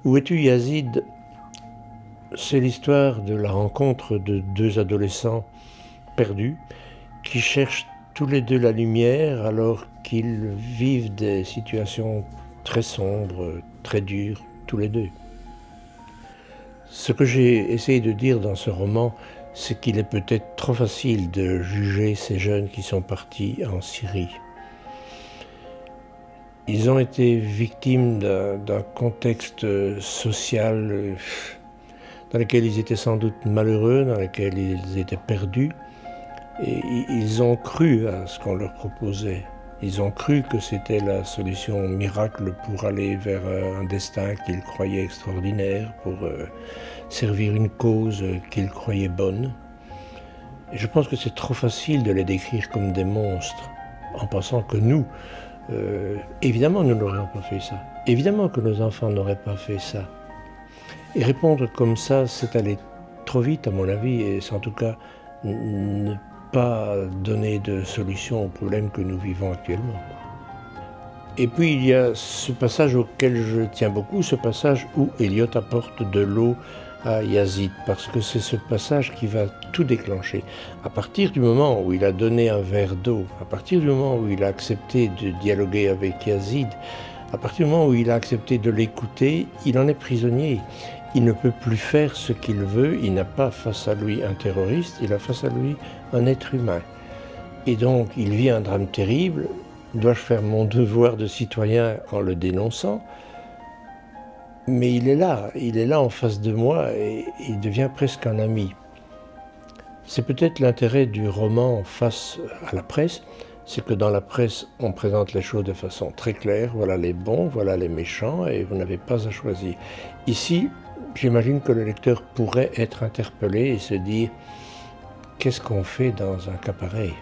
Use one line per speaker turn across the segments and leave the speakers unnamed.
Où es-tu, Yazid? C'est l'histoire de la rencontre de deux adolescents perdus qui cherchent tous les deux la lumière alors qu'ils vivent des situations très sombres, très dures, tous les deux. Ce que j'ai essayé de dire dans ce roman, c'est qu'il est peut-être trop facile de juger ces jeunes qui sont partis en Syrie. Ils ont été victimes d'un contexte social dans lequel ils étaient sans doute malheureux, dans lequel ils étaient perdus, et ils ont cru à ce qu'on leur proposait. Ils ont cru que c'était la solution miracle pour aller vers un destin qu'ils croyaient extraordinaire, pour servir une cause qu'ils croyaient bonne. Et je pense que c'est trop facile de les décrire comme des monstres, en pensant que nous, évidemment, nous n'aurions pas fait ça. Évidemment que nos enfants n'auraient pas fait ça. Et répondre comme ça, c'est aller trop vite, à mon avis, et c'est en tout cas ne pas donner de solution aux problèmes que nous vivons actuellement. Et puis il y a ce passage auquel je tiens beaucoup, ce passage où Eliot apporte de l'eau à Yazid, parce que c'est ce passage qui va tout déclencher. À partir du moment où il a donné un verre d'eau, à partir du moment où il a accepté de dialoguer avec Yazid, à partir du moment où il a accepté de l'écouter, il en est prisonnier. Il ne peut plus faire ce qu'il veut, il n'a pas face à lui un terroriste, il a face à lui un être humain. Et donc il vit un drame terrible. Dois-je faire mon devoir de citoyen en le dénonçant? Mais il est là en face de moi et il devient presque un ami. C'est peut-être l'intérêt du roman face à la presse, c'est que dans la presse, on présente les choses de façon très claire. Voilà les bons, voilà les méchants, et vous n'avez pas à choisir. Ici, j'imagine que le lecteur pourrait être interpellé et se dire « Qu'est-ce qu'on fait dans un cas pareil ?»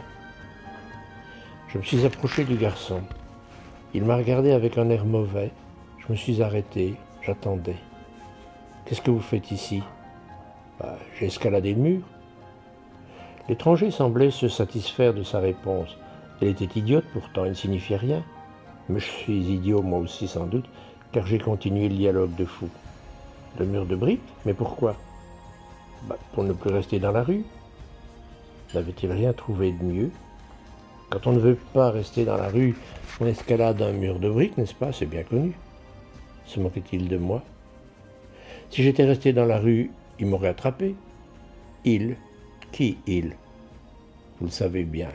Je me suis approché du garçon. Il m'a regardé avec un air mauvais. Je me suis arrêté, j'attendais. « Qu'est-ce que vous faites ici ?»« J'ai escaladé le mur. » L'étranger semblait se satisfaire de sa réponse. Elle était idiote pourtant, elle ne signifiait rien. Mais je suis idiot moi aussi sans doute, car j'ai continué le dialogue de fou. Le mur de briques? Mais pourquoi? Pour ne plus rester dans la rue. N'avait-il rien trouvé de mieux? Quand on ne veut pas rester dans la rue, on escalade un mur de briques, n'est-ce pas? C'est bien connu. Se moquait-il de moi? Si j'étais resté dans la rue, il m'aurait attrapé. Il? Qui il? Vous le savez bien.